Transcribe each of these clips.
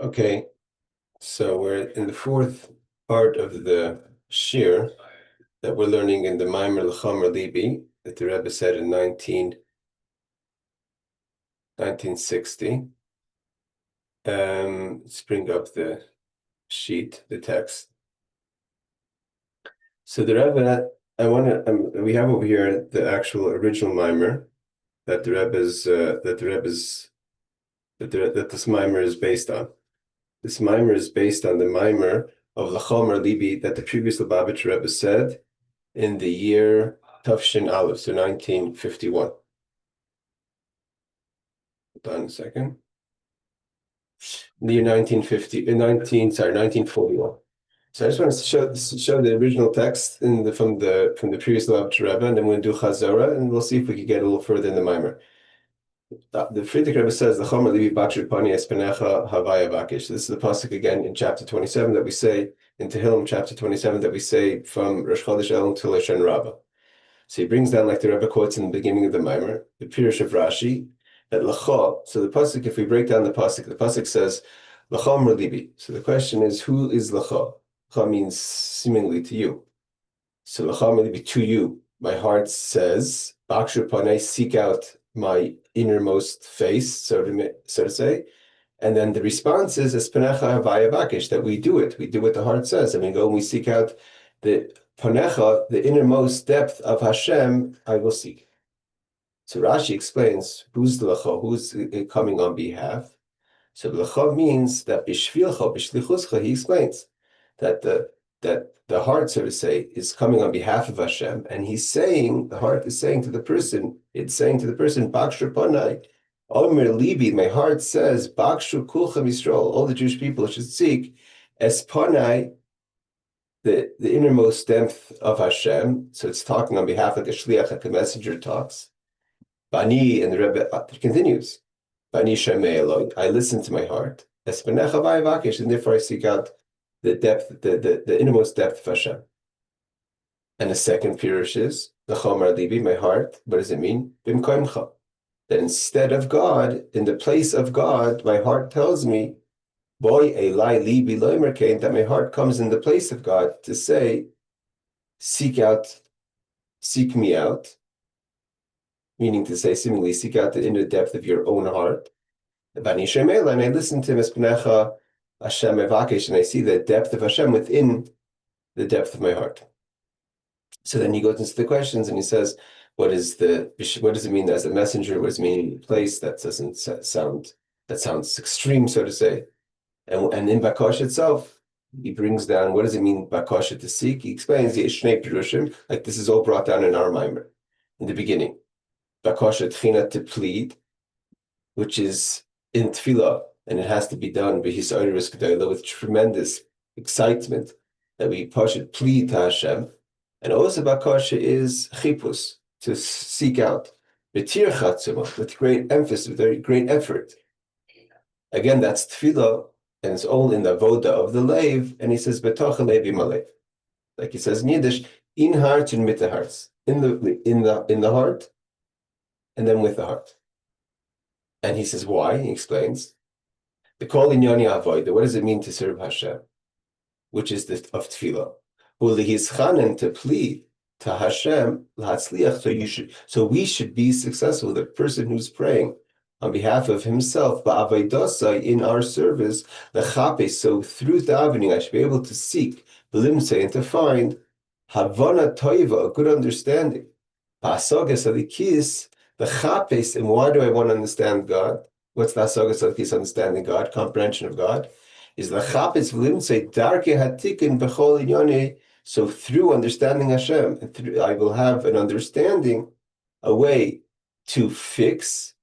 Okay, so we're in the fourth part of the Shiur that we're learning in the Maamar L'Chomer Libi that the Rebbe said in 1960. Let's bring up the sheet, the text. So the Rebbe, we have over here the actual original Maamar that this Maamar is based on. This Maamar is based on the Maamar of L'Chomer Libi that the previous Lubavitch Rebbe said in the year Tafshin Aleph, so 1951. Hold on a second. In the year 1941. So I just want to show the original text from the previous Lubavitch Rebbe, and then we'll do Chazorah, and we'll see if we can get a little further in the Maamar. The Friedrich Rebbe says, the Chomer Libi Bakshir Pani Espenecha Havaya Bakish. This is the pasuk again in chapter 27 that we say, in Tehillim chapter 27 that we say from Rosh Chodesh Elul to Lashon Rabbah. So he brings down, like the Rebbe quotes in the beginning of the Maamar, the Pirush of Rashi, that L'cha, so the pasuk, if we break down the pasuk says, L'chomer Libi. So the question is, who is L'cha? L'cha means seemingly to you. So L'chomer Libi, to you. My heart says, Bakshir Pani, seek out my innermost face, so to say, and then the response is Espenecha Havaya Bakish, that we do it. We do what the heart says, and we go and we seek out the Panecha, the innermost depth of Hashem. I will seek. So Rashi explains who's the L'cha, who's coming on behalf. So L'cha means that Bishvilcha, Bishlichuscha. He explains that the heart, so to say, is coming on behalf of Hashem, and the heart is saying to the person, Bakshur Panai, Omer Libi, my heart says, Bakshur Kulchem Yisrael, all the Jewish people should seek, Es Panai, the innermost depth of Hashem. So it's talking on behalf of the shliach, like a messenger talks. Bani, and the Rebbe continues, Bani Shemei Eloi, I listen to my heart, Es Panecha Havaya Bakish, and therefore I seek out the depth, the innermost depth of Hashem. And the second pirush is the Chomer Libi, my heart. What does it mean? Bimkoimcha. That instead of God, in the place of God, my heart tells me, Boy Elai Libi Loimer Kain, that my heart comes in the place of God to say, seek me out, meaning to say, seemingly seek out the inner depth of your own heart. Bani Shemela, and I listen to Mespnecha Hashem Evakesh, and I see the depth of Hashem within the depth of my heart. So then he goes into the questions and he says, what does it mean as a messenger? What does it mean in place? That sounds extreme, so to say. And in Bakosh itself, he brings down, what does it mean Bakosh to seek? He explains the Ishnei Pirushim, like this is all brought down in our Maamar in the beginning. Bakosh Tchina, to plead, which is in Tefillah, and it has to be done with tremendous excitement that we plead to Hashem. And also Bakasha is chipus, to seek out, with great emphasis, with very great effort. Again, that's tefillah, and it's all in the Avodah of the Leiv, and he says, Betocha Levi Malev. Like he says in Yiddish, in heart and mit the hearts. In the heart, and then with the heart. And he says, why? He explains. The kol inyani avodah, what does it mean to serve Hashem? Which is of tefillah. Ulihischanen, to plead to Hashem, lahatzliach, so we should be successful. The person who's praying on behalf of himself, ba'avaydasa, in our service, lechape, so through davening, I should be able to seek, b'limse, and to find havana toiva, a good understanding. Ba'asagas alikis, the chapes, and why do I want to understand God? What's the asagas alikis, understanding God, comprehension of God? Is the chapes v'limse darke hatikin b'chol inyane. So through understanding Hashem, and I will have an understanding, a way to fix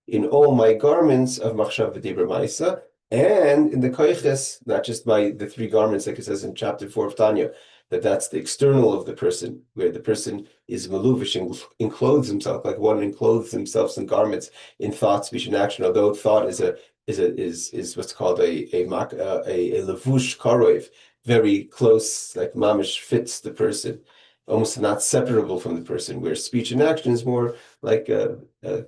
in all my garments of machshav v'dibur ma'isa, and in the koiches, not just the three garments, like it says in chapter 4 of Tanya, that's the external of the person, where the person is maluvish and enclothes himself, like one enclothes himself in garments, in thought, speech, and action. Although thought is what's called a levush karoiv, very close, like mamish fits the person, almost not separable from the person, where speech and action is more like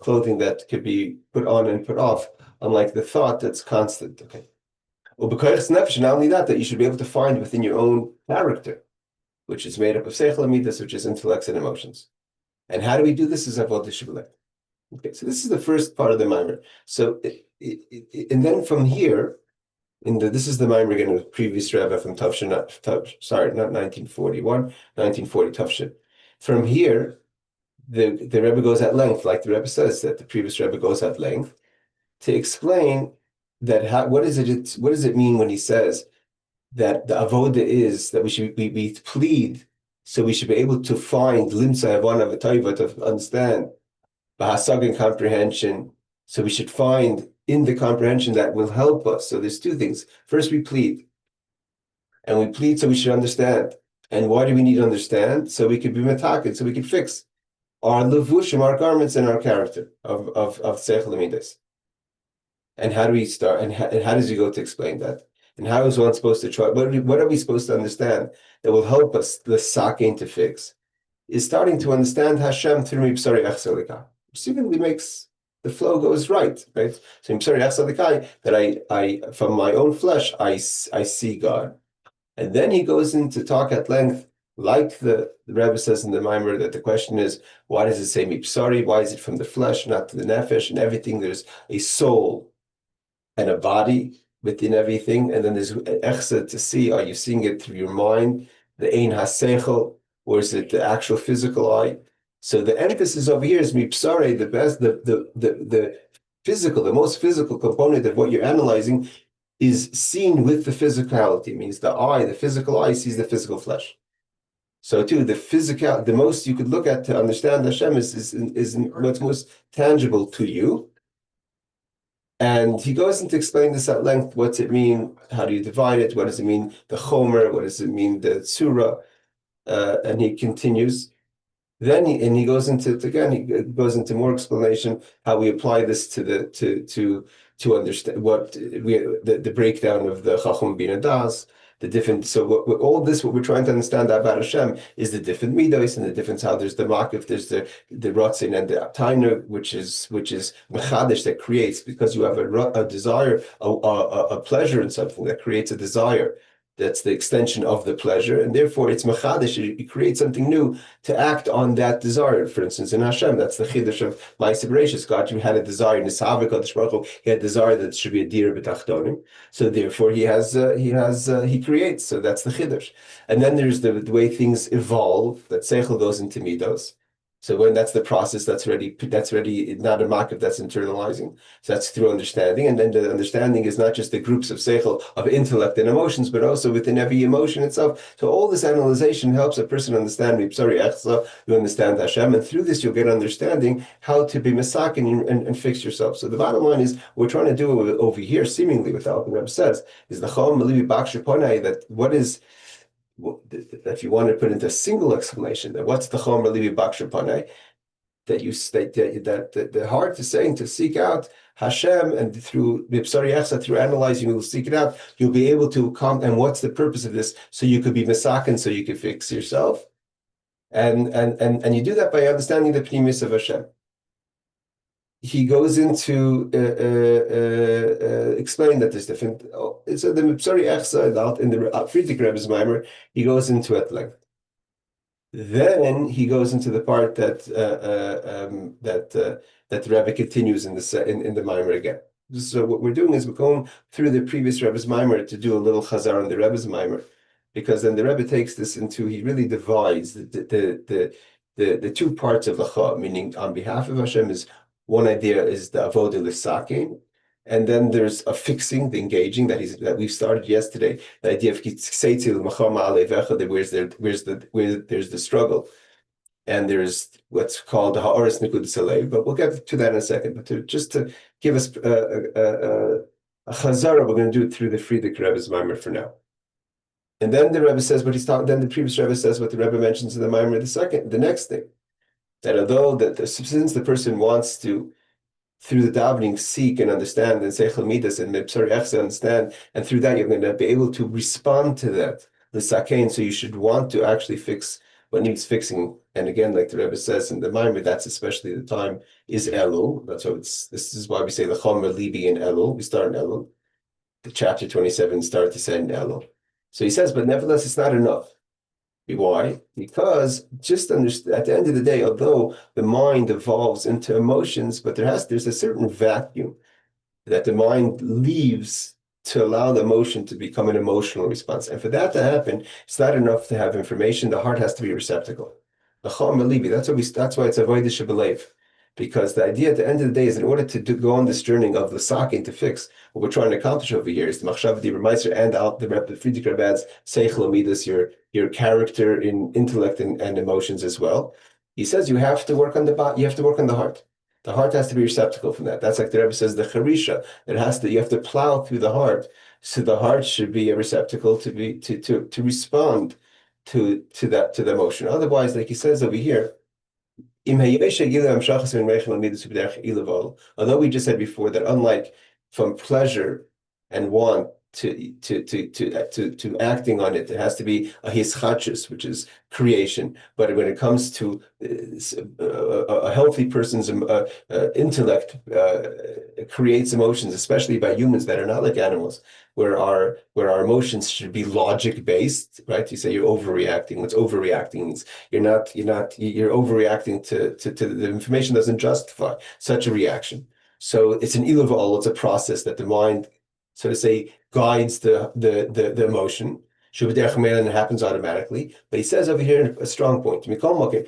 clothing that could be put on and put off, unlike the thought that's constant. Okay. Well, because nefesh, not only that you should be able to find within your own character, which is made up of seichel and midas, which is intellects and emotions. And how do we do this? Is avodah shebelech. Okay, so this is the first part of the Maamar. So, and then from here, this is the Maamar again of the previous Rebbe from Tavshin, not 1941, 1940 Tavshin. From here, the Rebbe goes at length, like the Rebbe says that the previous Rebbe goes at length to explain that what does it mean when he says that the avodah is that we plead, so we should be able to find limsa havana v'taiva, to understand bahasag and comprehension. So we should find in the comprehension that will help us. So there's two things. First, we plead, and we plead so we should understand. And why do we need to understand? So we could be metaken, so we could fix our levushim, our garments, and our character of seichel midas. And how do we start? And how does he go to explain that? And how is one supposed to try? What are we supposed to understand that will help us the sakin to fix? Is starting to understand Hashem through Mipsari Echsalikai. Seemingly makes the flow goes right? So Mipsari Echsalikai, that I from my own flesh I see God, and then he goes into talk at length, like the Rebbe says in the Maamar, that the question is, why does it say Mipsari? Why is it from the flesh, not to the nefesh? And everything, there's a soul and a body within everything, and then there's echsa to see. Are you seeing it through your mind, the ein haseichel, or is it the actual physical eye? So the emphasis over here is mipsare, the physical, the most physical component of what you're analyzing is seen with the physicality. It means the physical eye sees the physical flesh. So too, the most you could look at to understand Hashem is what's most tangible to you. And he goes into explain this at length. What's it mean? How do you divide it? What does it mean? The chomer. What does it mean? The tzura. And he continues. Then he goes into more explanation how we apply this to understand what the breakdown of the chacham bin das, the different. So what we're trying to understand about Hashem is the different midos and the difference how there's the makif, there's the rotzin and the tainer, which is mechadish, that creates, because you have a desire, a pleasure in something that creates a desire. That's the extension of the pleasure, and therefore it's mechadish. You create something new to act on that desire. For instance, in Hashem, that's the chiddush of Ma'aseh Bereishis. God, you had a desire in Nisavik, he had a desire that it should be a dir b'tachtonim. So therefore, he creates. So that's the chiddush. And then there's the way things evolve. That seichel goes into midos. So when that's the process, that's already not a makif, that's internalizing. So that's through understanding. And then the understanding is not just the groups of seichel, of intellect and emotions, but also within every emotion itself. So all this analyzation helps a person understand Mipsari Echsa, you understand Hashem, and through this you'll get understanding how to be mesakin and fix yourself. So the bottom line is, what we're trying to do over here, seemingly without what Rebbe says, is the chom melivi bakshe ponai, that what is, if you want to put into a single explanation, that what's the chomer livi baksher panei, that you state that the heart is saying to seek out Hashem, and through Mipsari Echsa, through analyzing, you'll seek it out. You'll be able to come. And what's the purpose of this? So you could be mesaken, so you could fix yourself, and you do that by understanding the pnimis of Hashem. He goes into explain that there's different. So the Mipsari Echsa in the Friedrich Rebbe's Maamar, he goes into at length. Then he goes into the part that the Rebbe continues in the Maamar again. So what we're doing is we're going through the previous Rebbe's Maamar to do a little chazar on the Rebbe's Maamar, because then the Rebbe takes this into, he really divides the two parts of the Cha, meaning on behalf of Hashem is. One idea is the avodah l'sakin, and then there's a fixing, the engaging that we started yesterday. The idea of kitseitzi l'machama alevecha, that where there's the struggle, and there's what's called the ha'oris nikudus alev. But we'll get to that in a second. But just to give us a chazara, we're going to do it through the Friedrich Rebbe's Maamar for now. And then the Rebbe says what he's talking. Then the previous Rebbe says what the Rebbe mentions in the Maamar. The next thing. That although since the person wants to, through the davening, seek and understand, and seichel midas and mipsari echsa understand, and through that you're going to be able to respond to that, the sakein. So you should want to actually fix what needs fixing. And again, like the Rebbe says in the Maamar, that's especially the time is Elul. That's why this is why we say the Chomer Libi in Elul. We start in Elul. The chapter 27 start to say in Elul. So he says, but nevertheless, it's not enough. Why? Because just at the end of the day, although the mind evolves into emotions, but there's a certain vacuum that the mind leaves to allow the emotion to become an emotional response. And for that to happen, it's not enough to have information. The heart has to be a receptacle. That's why it's avodah shebelev. Because the idea at the end of the day is in order to go on this journey of the sakin to fix what we're trying to accomplish over here is the machshav di Meiser and out the Friedrich Rebbe adds seichel midas, your character in intellect and emotions as well. He says you have to work on the body, you have to work on the heart. The heart has to be receptacle from that. That's like the Rebbe says, the charisha. You have to plow through the heart. So the heart should be a receptacle to respond to the emotion. Otherwise, like he says over here, although we just said before that unlike from pleasure and want to acting on it, it has to be a hischachus, which is creation. But when it comes to a healthy person's intellect, creates emotions, especially by humans that are not like animals, where our emotions should be logic based, right? You say you're overreacting. What's overreacting means you're overreacting to the information doesn't justify such a reaction. So it's an iluvah, it's a process that the mind, so to say, guides the emotion. And it happens automatically. But he says over here a strong point. Like the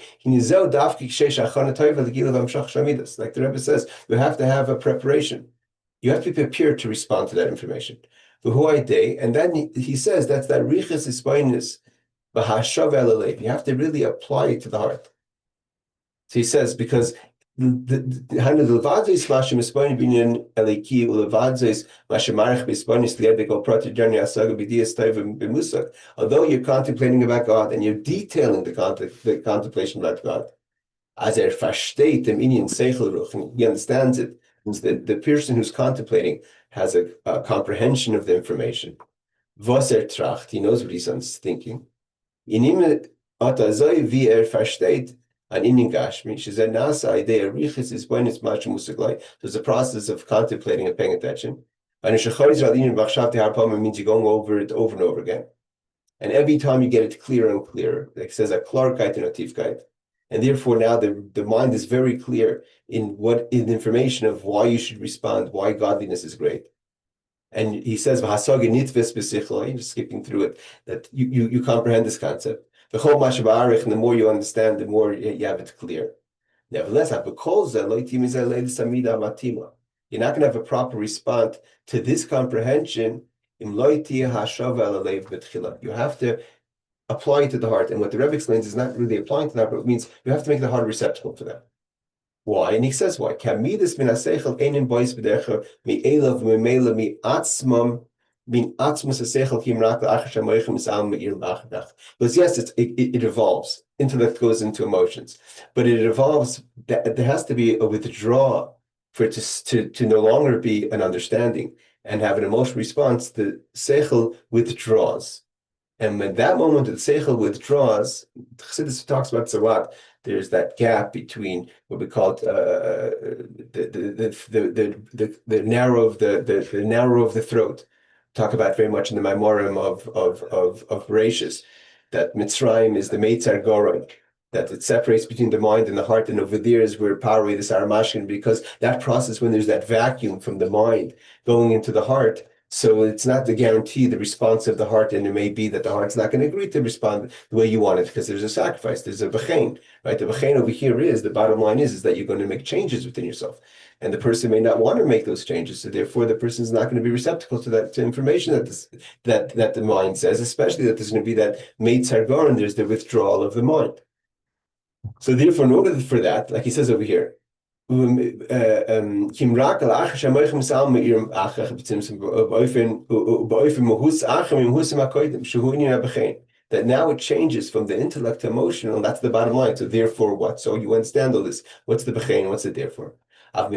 Rebbe says, you have to have a preparation. You have to be prepared to respond to that information. And then he says that's that riches isbainis, you have to really apply it to the heart. So he says, because although you're contemplating about God and you're detailing the contemplation about God, as versteht im Inyan Seichel Ruch, he understands it. The person who's contemplating has a comprehension of the information. Was tracht, he knows what he's thinking. In ihm wie versteht an Inyan Gashmi, nasa idea riches is when it's much musaglai. There's a process of contemplating and paying attention. And means you're going over it over and over again. And every time you get it clearer and clearer, like it says a klarkeit and a tifkeit. And therefore now the mind is very clear in the information of why you should respond, why godliness is great. And he says, you're just skipping through it, that you comprehend this concept. And the more you understand, the more you have it clear. Nevertheless, you're not going to have a proper response to this comprehension. You have to apply it to the heart. And what the Rebbe explains is not really applying to the heart, but it means you have to make the heart receptacle for that. Why? And he says why. Because yes, it evolves. Intellect goes into emotions, but it evolves. There has to be a withdrawal for it to no longer be an understanding and have an emotional response. The seichel withdraws. And when that moment that seichel withdraws, Chassidus talks about a lot. There's that gap between what we call the narrow of the narrow of the throat. Talk about very much in the Maamorim of Bereshis, that Mitzrayim is the Meitzar Goron, that it separates between the mind and the heart, and over there is where Paroi the Saramashkin, because that process when there's that vacuum from the mind going into the heart. So it's not the guarantee the response of the heart, and it may be that the heart's not going to agree to respond the way you want it because there's a sacrifice, there's a v'chein, right? The v'chein over here is, the bottom line is that you're going to make changes within yourself, and the person may not want to make those changes, so therefore the person is not going to be receptacle to information that the mind says, especially that there's going to be that meitzar gar, and there's the withdrawal of the mind. So therefore, in order for that, like he says over here, that now it changes from the intellect to emotional, and that's the bottom line. So therefore what? So you understand all this. What's the b'chein? What's the therefore? But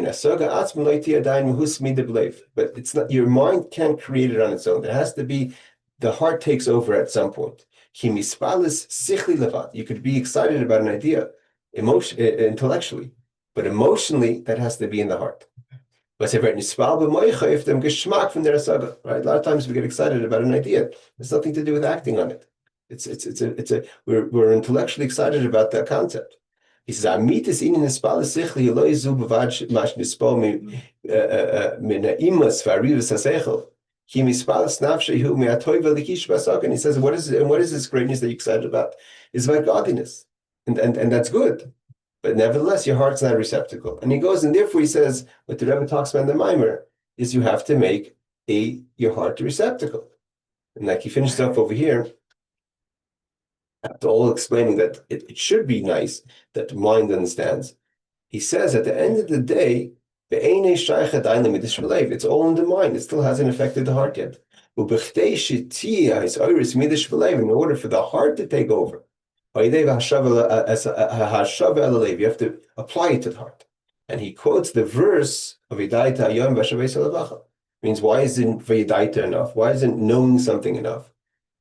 it's not, your mind can't create it on its own. There has to be, the heart takes over at some point. You could be excited about an idea intellectually, but emotionally, that has to be in the heart. Right? A lot of times we get excited about an idea. It's nothing to do with acting on it. We're intellectually excited about that concept. He says, "Amitis inin nispal sichli lo yizu b'vad mash nispal min ha'imos v'arivas hasechel ki mispal snafshehu me'atoiva likish basok." And he says, "What is this greatness that you're excited about? It's about godliness, and that's good. But nevertheless, your heart's not receptacle." And he goes, and therefore he says, what the Rebbe talks about in the Maamar is you have to make your heart a receptacle. And like he finished up over here, after all explaining that it should be nice, that the mind understands. He says at the end of the day, it's all in the mind. It still hasn't affected the heart yet. In order for the heart to take over, you have to apply it to the heart. And he quotes the verse of Yedaita Ayom Vashavei Salavacha. Means, why isn't Yedaita enough? Why isn't knowing something enough?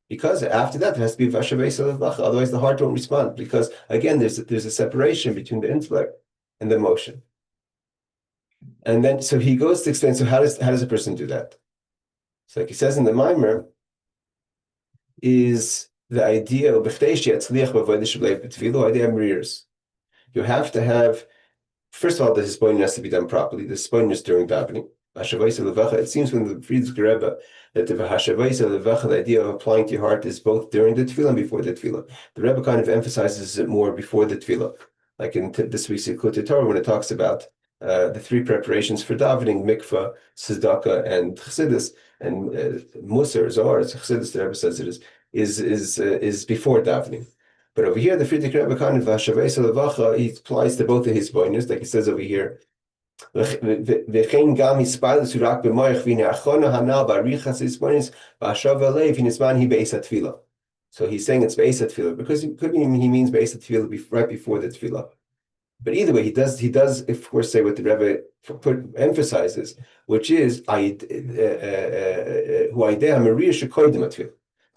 Because after that, there has to be Vashavei Salavacha. Otherwise, the heart won't respond. Because again, there's a separation between the intellect and the emotion. And then, so he goes to explain. So how does a person do that? So, like he says in the Maamar, is the idea of you have to have, first of all, the hisbonenus has to be done properly. The hisbonenus during davening. It seems from the Friedrich Rebbe that the idea of applying to your heart is both during the tefillah and before the tefillah. The Rebbe kind of emphasizes it more before the tefillah, like in this week's Likutei Torah when it talks about the three preparations for davening: mikvah, tzedakah, and chassidus. And Musar, Zohar, chassidus, the Rebbe says it is before davening. But over here, the Friedrich Rebbe kind of he applies to both of his boiners, like he says over here. So he's saying it's be'es tefillah because it could mean he means be'es tefillah right before the tefillah. But either way, he does, of course, say what the Rebbe emphasizes, which is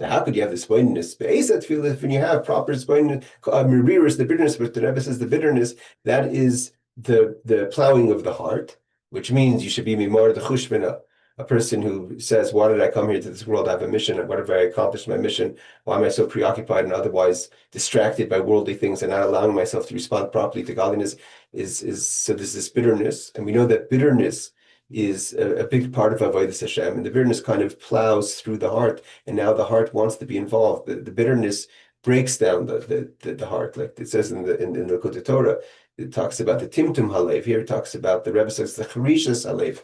now, how could you have this spoinedness? When you have proper spoinedness, the bitterness, but the Rebbe says the bitterness, that is the plowing of the heart, which means you should be mimar the chushbina, a person who says, why did I come here to this world? I have a mission, and what have I accomplished my mission? Why am I so preoccupied and otherwise distracted by worldly things and not allowing myself to respond properly to godliness? So there's this bitterness, and we know that bitterness is a big part of Avodah Hashem, and the bitterness kind of plows through the heart, and now the heart wants to be involved. The bitterness breaks down the heart, like it says in the Likutei Torah. It talks about the timtum halev. Here it talks about, the Rebbe says, the charishas halev.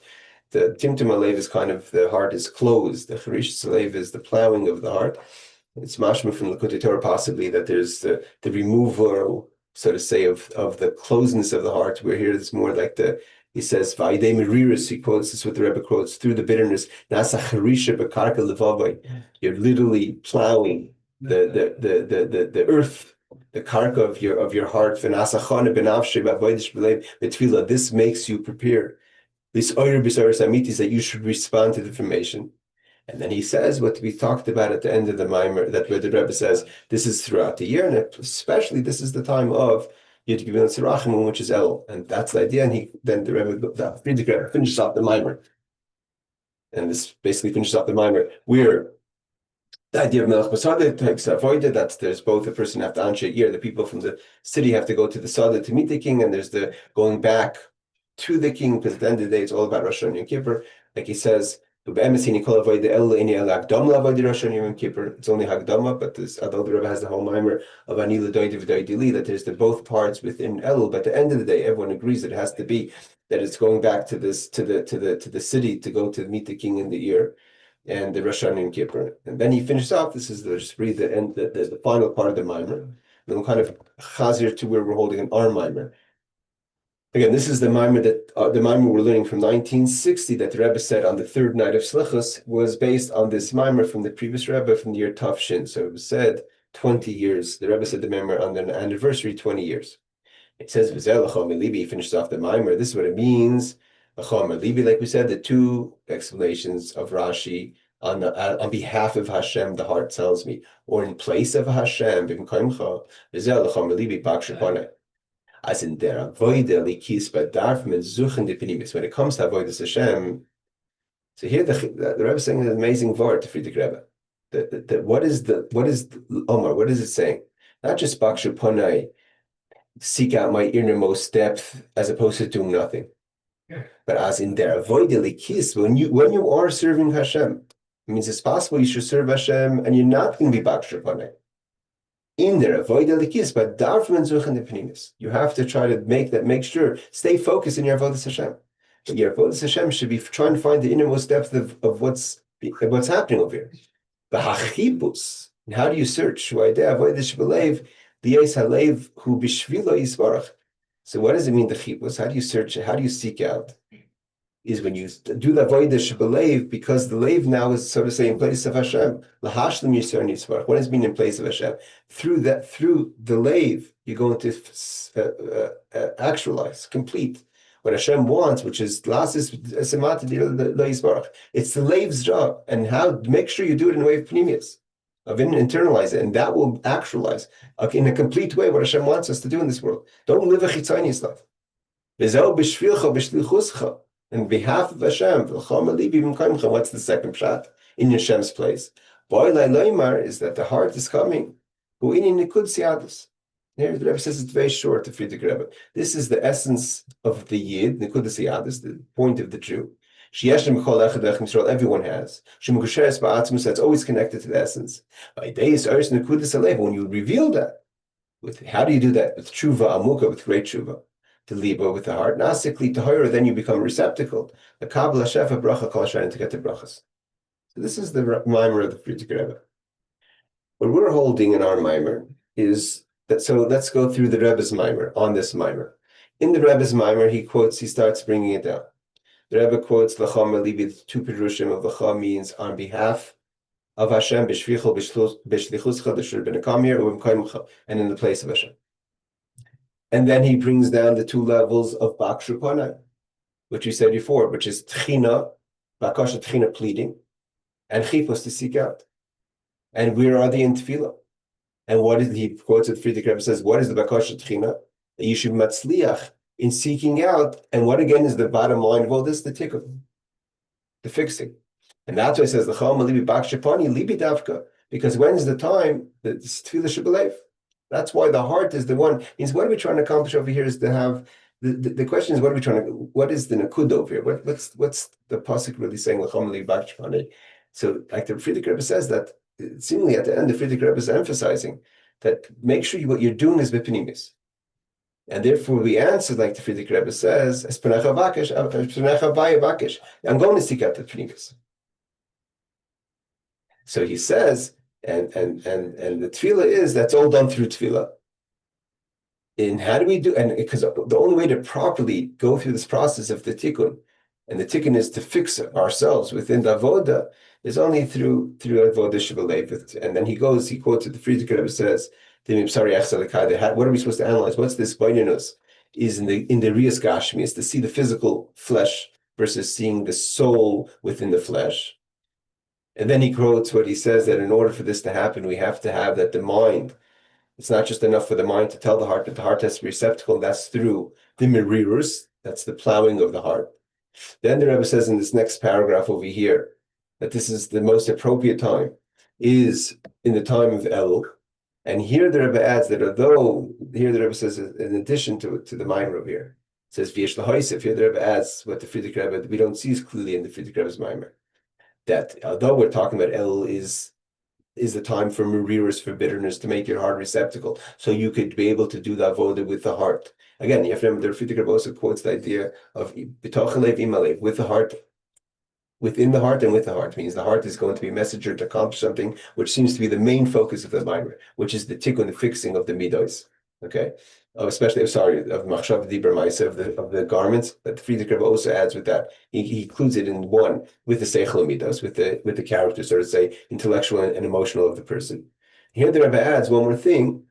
The timtum halev is kind of, the heart is closed. The charishas halev is the plowing of the heart. It's mashma from the Likutei Torah possibly that there's the removal, so to say, of the closeness of the heart, where here it's more like he says, Va'idei meriris, he quotes, this is what the Rebbe quotes, through the bitterness, Nasa charisha b'karka levavai. You're literally plowing the earth, the karka of your heart. This makes you prepare. This is that you should respond to the information. And then he says what we talked about at the end of the Maamar, that where the Rebbe says this is throughout the year, and especially this is the time of Yud Givul Tzarachim, which is Elul, and that's the idea. And then the Rebbe finishes off the Maamar, and this basically finishes off the Maamar where the idea of Melech Basada takes avoided, that there's both a person have to anshe year, the people from the city have to go to the Sada to meet the king, and there's the going back to the king, because at the end of the day, it's all about Rosh Hashanah and Yom Kippur. Like he says, it's only Hagdama, but although the Rebbe has the whole Maamar of Anila Doidiv Doidili, that there's the both parts within Elul, but at the end of the day, everyone agrees that it has to be, that it's going back to the city to go to meet the king in the year, and the Rosh Hashanah and Kippur. And then he finishes off, this is just read the end, the final part of the Maamar. And then we'll kind of chazir to where we're holding an our Maamar. Again, this is the Maamar the Maamar we're learning from 1960 that the Rebbe said on the third night of Slichus was based on this Maamar from the previous Rebbe from the year Tafshin. So it was said 20 years. The Rebbe said the Maamar on the anniversary 20 years. It says V'zel l'chol melibi. He finishes off the Maamar. This is what it means. L'chol melibi, like we said, the two explanations of Rashi on behalf of Hashem, the heart tells me, or in place of Hashem, as in der Avodah likis bedarf mit suchen die Pnimis. When it comes to Avodah Hashem, so here the Rebbe is saying an amazing word to Friedrich Rebbe. What is Omar? What is it saying? Not just Bakshu Panai, seek out my innermost depth as opposed to doing nothing. But as in der Avodah likis, when you are serving Hashem, it means it's possible you should serve Hashem and you're not going to be Bakshu Panai. In there, avoid elikis, but darfman zuchen the pnimis. You have to try to make sure, stay focused in your avodas Hashem. But your avodas Hashem should be trying to find the innermost depth of what's happening over here. The hachibus. And how do you search? So what does it mean, the chibus? How do you search it? How do you seek out? Is when you do the avodah shebelev, because the lev now is, so to say, in place of Hashem. Lahashlim yisur nitzvarach. What does it mean in place of Hashem? Through the lev, you're going to actualize, complete what Hashem wants, which is lasis semata yisvarach. It's the lev's job, and how make sure you do it in a way of pnimius, of internalize it, and that will actualize in a complete way what Hashem wants us to do in this world. Don't live a chitzonius life. V'zeh b'shvilcha b'shlichuscha. On behalf of Hashem, what's the second pshat in Hashem's place? Is that the heart is coming. Here the Rebbe says it's very short to Friedrich Rebbe. This is the essence of the Yid, Nikud Siyadus, the point of the Jew. Everyone has. That's always connected to the essence. When you reveal that, how do you do that? With tshuva amuka, with great tshuva. To liba, with the heart, nasikli tahira, then you become a receptacle. The kabbalah shefa bracha kol to get the brachas. So this is the Maamar of the Friedrich Rebbe. What we're holding in our Maamar is that. So let's go through the Rebbe's Maamar on this Maamar. In the Rebbe's Maamar, he starts bringing it down. The Rebbe quotes lacham libi, the two perushim of lacham means on behalf of Hashem, b'shvichol b'shlichuscha d'shur b'nekamir u'b'mkaimcha, and in the place of Hashem. And then he brings down the two levels of Bakshu Panai, which we said before, which is Tchina, Bakasha Tchina, pleading, and Chipos, to seek out. And where are they in Tefillah? And what is, he quotes it, Friedrich Rebbe says, what is the Bakasha Tchina? That you should matzliach in seeking out. And what again is the bottom line of all this? The tikkun, the fixing. And that's why it says, L'chama libi Bakshu Pani, libi davka. Because when is the time that Tefillah should believe? That's why the heart is the one. Means what are we trying to accomplish over here is to have the question is, what is the nakud over here? What's the pasuk really saying? So like the Friedrich Rebbe says that seemingly at the end the Friedrich Rebbe is emphasizing that make sure what you're doing is b'pnimis. And therefore we answer like the Friedrich Rebbe says, I'm going to seek out the pnimis. So he says, and the tefillah is, that's all done through tefillah. And how do we do? And because the only way to properly go through this process of the tikkun, and the tikkun is to fix ourselves within the avodah, is only through avodah shebelev. And then he quotes it. The Friedrich Rebbe says, "What are we supposed to analyze? What's this beinunus? Is in the Riyas Gashmi, is to see the physical flesh versus seeing the soul within the flesh." And then he quotes what he says, that in order for this to happen, we have to have that the mind, it's not just enough for the mind to tell the heart, but the heart has to be receptacle, and that's through the merirus, that's the plowing of the heart. Then the Rebbe says in this next paragraph over here, that this is the most appropriate time, is in the time of Elul. And here the Rebbe adds that although, here the Rebbe says, in addition to the Maamar over here, it says, V'yesh l'hoisef, here the Rebbe adds what the Friedrich Rebbe, we don't see as clearly in the Friedrich Rebbe's Maamar, that although we're talking about Elul is the time for merirus, for bitterness, to make your heart receptacle, so you could be able to do the avodah with the heart. Again, you have to remember, the Friedrich Rebbe also quotes the idea of b'toch halev im halev, with the heart, within the heart and with the heart. It means the heart is going to be a messenger to accomplish something which seems to be the main focus of the Maamar, which is the tikkun, the fixing of the midos. Okay, of machshav dibur ma'aseh, of the garments. But the Friedrich Rebbe also adds with that, he includes it in one with the seichel midos, with the character, so to say, intellectual and emotional of the person. Here the Rebbe adds one more thing,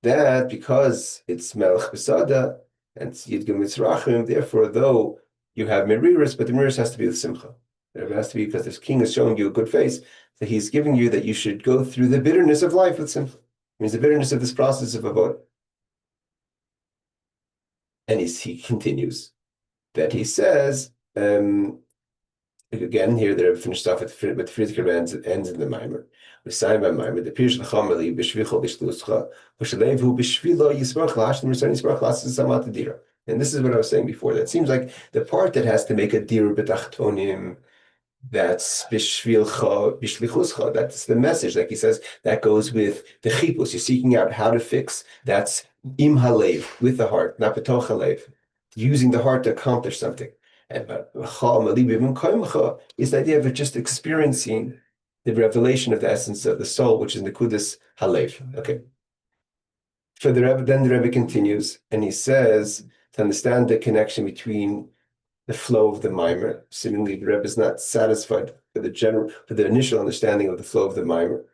that because it's melech b'sada and it's yidgim mitzrachim, therefore though you have merirus, but the merirus has to be with simcha. It has to be because this king is showing you a good face, that he's giving you that you should go through the bitterness of life with simcha. It means the bitterness of this process of avodah. And he continues that he says, again, here they're finished off with Friedrich ends in the Maamar. We sign by Maamar, the Pirush L'chamali, B'shvichol B'shluscha, B'shalevu B'shvilo Yismach L'ashtem Rizon Yismach L'asas Samat Dira. And this is what I was saying before. That seems like the part that has to make a dir b'tachtonim, that's bishlichuscha, that's the message. Like he says, that goes with the chipus. You're seeking out how to fix. That's im halev, with the heart, not b'toch halev, using the heart to accomplish something. And is the idea of just experiencing the revelation of the essence of the soul, which is nekudas halev. Okay. For the Rebbe, then the Rebbe continues, and he says to understand the connection between the flow of the Maamar. Seemingly, the Rebbe is not satisfied for the initial understanding of the flow of the Maamar.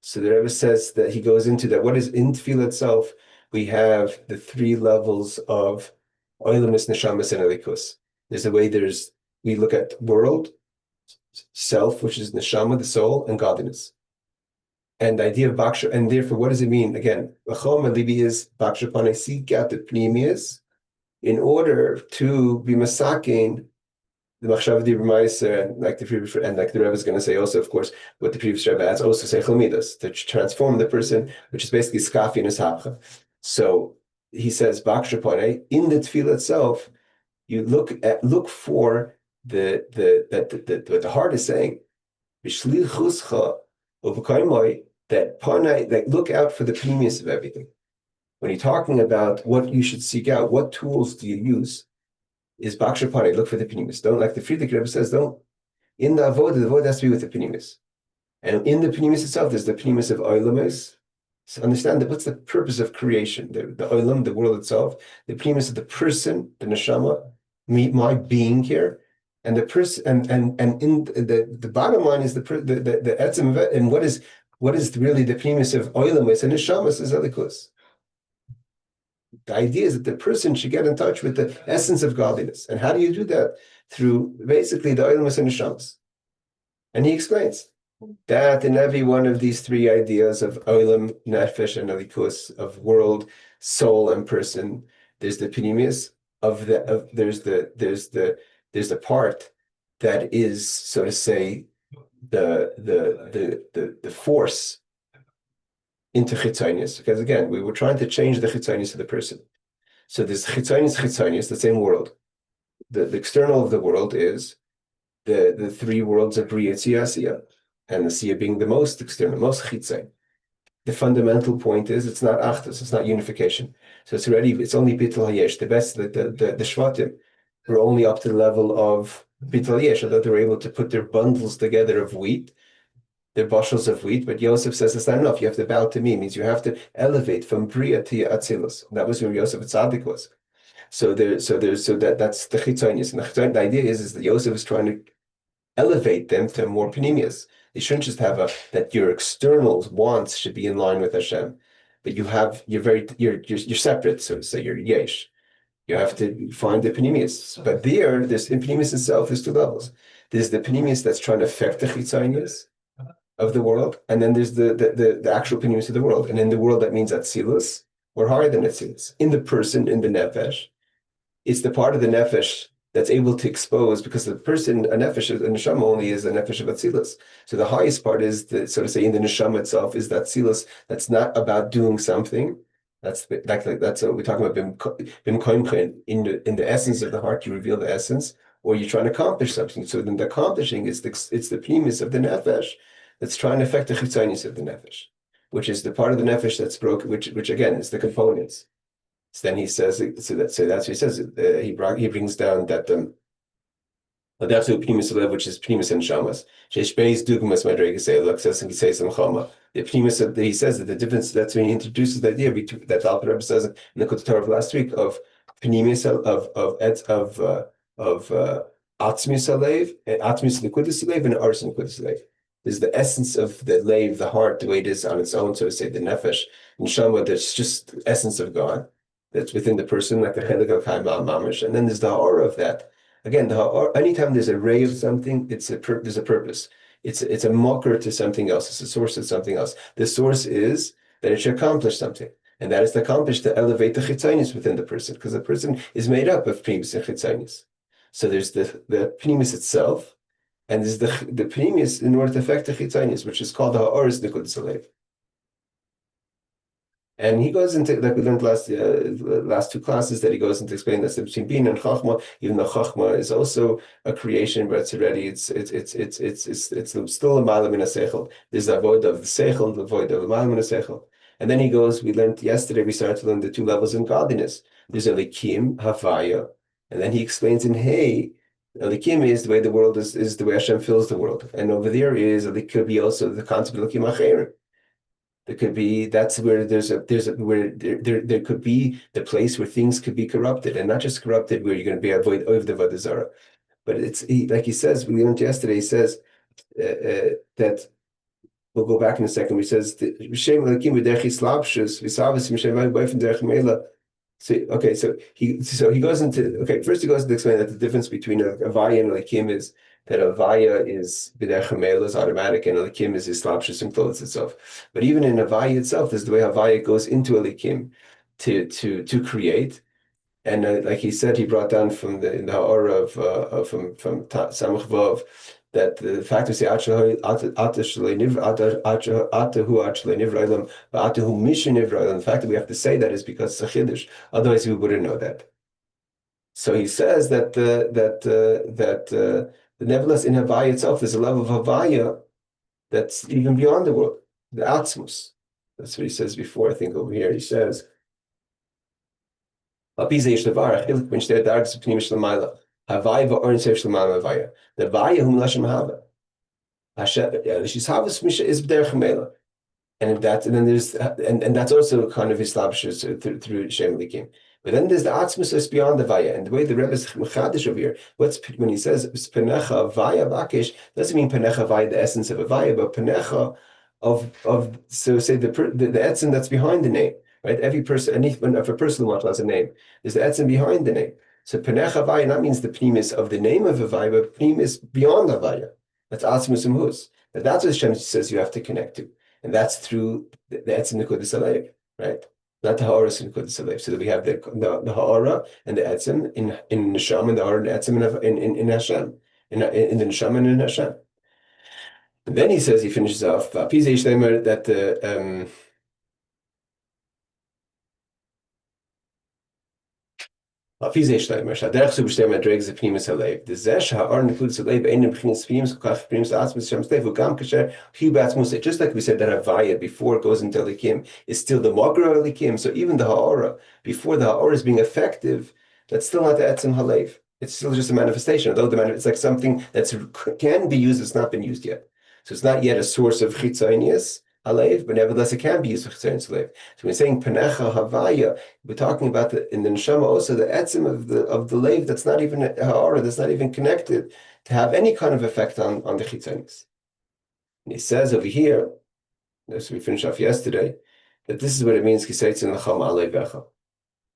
So the Rebbe says that he goes into that. What is in Tefillah itself? We have the three levels of oilamis, neshamas, and elikus. There's the way we look at world, self, which is neshama, the soul, and godliness. And the idea of baksha, and therefore, what does it mean? Again, lachom and libi is baksha panei, seek out the pneumias in order to be masakin the machshav di b'maiser, and like the Rebbe is going to say also, of course, what the previous Rebbe adds, also seichel midas, to transform the person, which is basically skafi and hapcha. So he says baksha panei in the tefillah itself. You look for what the heart is saying. That panai, like look out for the pneumius of everything. When you're talking about what you should seek out, what tools do you use? Is baksha panai, look for the pneumius. Don't, like the Friedrich Rebbe says, don't. In the avodah has to be with the pneumius. And in the pneumius itself, there's the pneumius of oilamis. So understand that what's the purpose of creation? The oilam, the world itself, the pneumius of the person, the neshama, my being here, and the person, and in the bottom line is the etzem, and what is really the pneumius of oilamis and neshamas is elikus. The idea is that the person should get in touch with the essence of godliness. And how do you do that? Through basically the oilamis and neshamas. And he explains that in every one of these three ideas of oilam, nefesh, and elikus, of world, soul, and person, there's the pneumius there's the part that is, so to say, the force into chitzonius, because again, we were trying to change the chitzonius of the person. So this chitzonius, the same world. The external of the world is the three worlds of Bria, Tzia, Asiya, and the Siya being the most external, most chitzon. The fundamental point is it's not achdus, it's not unification. So it's only bittul hayesh. The best, the shvatim were only up to the level of bittul hayesh, although they were able to put their bundles together of wheat, their bushels of wheat. But Yosef says it's not enough. You have to bow to me. It means you have to elevate from bria to atzilus. That was where Yosef Tzaddik was. So that's the chitzonius. And the idea is that Yosef is trying to elevate them to more pneumius. They shouldn't just have that your external wants should be in line with Hashem, but you're separate, so to say, you're yesh. You have to find the pneumius. But there's in pneumius itself, there's two levels. There's the pneumius that's trying to affect the chitzonius of the world, and then there's the actual pneumius of the world. And in the world, that means atzilus, or higher than atzilus. In the person, in the nefesh, it's the part of the nefesh that's able to expose, because the person, a nefesh, a neshama only is a nefesh of atzilus. So the highest part is, so to say, in the neshama itself, is that atzilus that's not about doing something. That's what we're talking about. Bim koimchen, in the essence of the heart, you reveal the essence, or you're trying to accomplish something. So then the accomplishing is it's the pneumis of the nefesh that's trying to affect the chitzonius of the nefesh, which is the part of the nefesh that's broken, which again is the components. So then he says, so that's what he says. He brings down that that's the pnimis lev, which is pnimis and shamas. Sheshbeis dugmas madrega say says and he says some chama. The pnimis he says that the difference, that's when he introduces the idea between that Alter Rebbe says in the Kutei Torah of last week of pnimis of atzmis alev, atzmis liquidus alev, and ars liquidus alev. There's the essence of the lev, the heart, the way it is on its own, so to say, the nefesh. And shama, there's just the essence of God that's within the person, like the chelik of Maamar. And then there's the aura of that, Again, anytime there's a ray of something, there's a purpose. It's a marker to something else. It's a source of something else. The source is that it should accomplish something, and that is to accomplish to elevate the chitzonis within the person, because the person is made up of primus and chitzonis. So there's the primus itself, and there's the primus in order to affect the chitzonis, which is called the ha'oris nekudas halev. And he goes into, like we learned last two classes, that he goes into explaining that between Bin and Chachma, even though Chachma is also a creation, but it's already it's still a Malam in a Seichel. There's the Avodah of the Seichel, the Avodah of the Malam in a Seichel. And then he goes, we learned yesterday, we started to learn the two levels of godliness. There's Elikim, Havaya, and then he explains in Hey, Elikim is the way the world is the way Hashem fills the world. And over there could be also the concept of Elikim Acherim. There could be, that's where there could be the place where things could be corrupted, and not just corrupted where you're going to be avoid of the Avodah Zarah, but like he says, we learned yesterday. He says that we'll go back in a second. He says so he goes into first he goes to explain that the difference between a Avaya and a Elikim is that Avaya is B'derech HaMeila, is automatic, and Elikim is Islapshus and clothes itself. But even in Avaya itself, there's the way Avaya goes into Elikim to create. And like he said, he brought down from in the Ha'ara from Samach Vav, that the fact we say Atahu Nivra but Atahu Mishin Nivra, the fact that we have to say that is because it's a Chiddush. Otherwise, we wouldn't know that. So he says that nevertheless, in Havaya itself, there's a level of Havaya that's even beyond the world, the Atzmus. That's what he says before. I think over here he says, the Havaya whom Lashem Hava. She's Havas Misha is B'derech HaMeila. And that's also kind of Islapshus through Shem Elikim. But then there's the Atzmus that's beyond the Vaya. And the way the Rebbe is Mechadish over here, when he says Penecha Vaya Vakesh, doesn't mean Penecha Vaya, the essence of a Vaya, but Penecha of so say the etzem that's behind the name, right? Every person, if a person has a name, there's the etzem behind the name. So Penecha Vaya not means the primus of the name of a Vaya, but primus beyond the Vaya. That's Atzmus Umhus. But that's what Hashem says you have to connect to. And that's through the etzem nekudas halev, right? Not the ha'ara nekudas halev. So that we have the ha'ara and the etzem in neshama, and the ha'ara and the etzem in Hashem, in the neshama and in Hashem. And then he says, he finishes off that the just like we said that Havaya before it goes into Elikim is still the Magra Elikim. So even the Ha'ara, before the Ha'ara is being effective, that's still not the Etzem Halev. It's still just a manifestation, although it's like something that can be used, it's not been used yet. So it's not yet a source of Chitzonius Halev, but nevertheless it can be used for Chitzonius Halev. So when we're saying Penecha Havaya, we're talking about in the Neshama also the etzem of the Lev that's not even Ha'ara, that's not even connected to have any kind of effect on the Chitzonius. And he says over here, as we finished off yesterday, that this is what it means,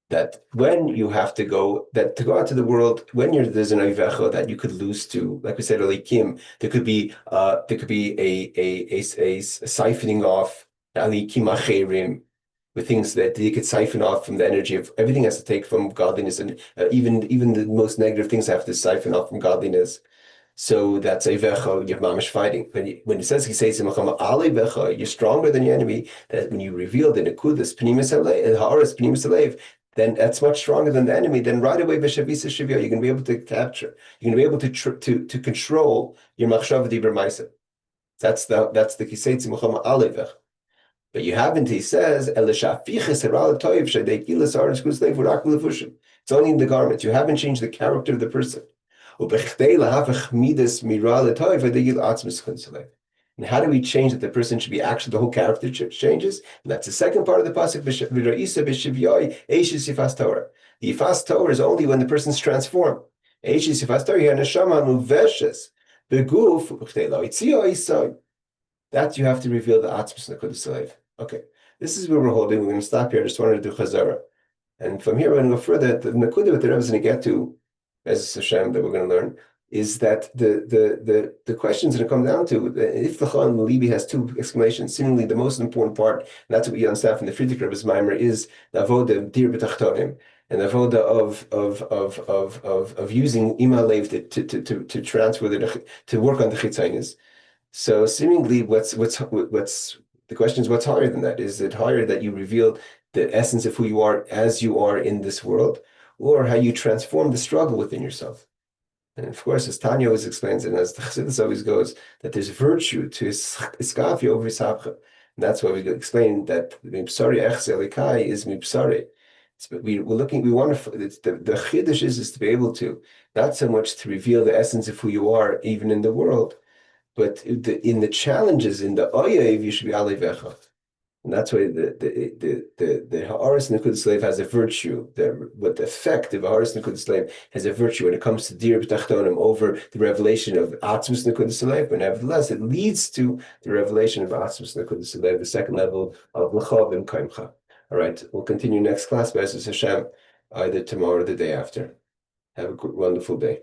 that when you have to go out to the world, when there's an Oivecha that you could lose to, like we said, Elikim, there could be a siphoning off Elikim Acherim, with things that you could siphon off from the energy of everything has to take from godliness, and even the most negative things have to siphon off from godliness. So that's Eivecha, you're mamish fighting. When it says he says you're stronger than your enemy, that when you reveal the Nekudas Pnimis Ha'aras Pnimis Halev, then that's much stronger than the enemy. Then right away, B'Shavisa Shivya, you're going to be able to capture, you're going to be able to control your Machshav Dibur Maisa. That's the Kiseitzi Muhammad Alevech. But you haven't, he says, it's only in the garment. You haven't changed the character of the person. And how do we change that the person should be actually, the whole character changes? And that's the second part of the pasuk. The Yifas Torah is only when the person's transformed. That you have to reveal the Atzmus Nekudas Halev. Okay, this is where we're holding. We're going to stop here. I just wanted to do Chazara. And from here, we're going to go further. The Nekuda that the Rebbe is going to get to as Hashem, that we're going to learn, is that the questions that come down to, if the Chon Libi has two exclamations, seemingly the most important part, and that's what we understand from the Friedrich Rebbe's Maamar, is the Avodah dir b'tachtonim, and the Avodah of using imalev to transfer to work on the chitzainis. So seemingly, what's the question is, what's higher than that? Is it higher that you reveal the essence of who you are as you are in this world, or how you transform the struggle within yourself? And of course, as Tanya always explains, and as the Chassidus always goes, that there's virtue to iskafi over isabcha. And that's why we explain that mipsari echse elikai is mipsari. We're looking. We want to. The chiddush is to be able to not so much to reveal the essence of who you are, even in the world, but in the challenges, in the oyev, you should be alevecha. And that's why the Ha'aris Nekudas Slave has a virtue. What the effect of Ha'aris Nekudas Slave has a virtue when it comes to Dir B'tachtonim over the revelation of Atzmus Nekudas Slave, but nevertheless it leads to the revelation of Atzmus Nekudas Slave, the second level of L'chav and Kaimcha. All right, we'll continue next class, B'ezras Hashem, either tomorrow or the day after. Have a wonderful day.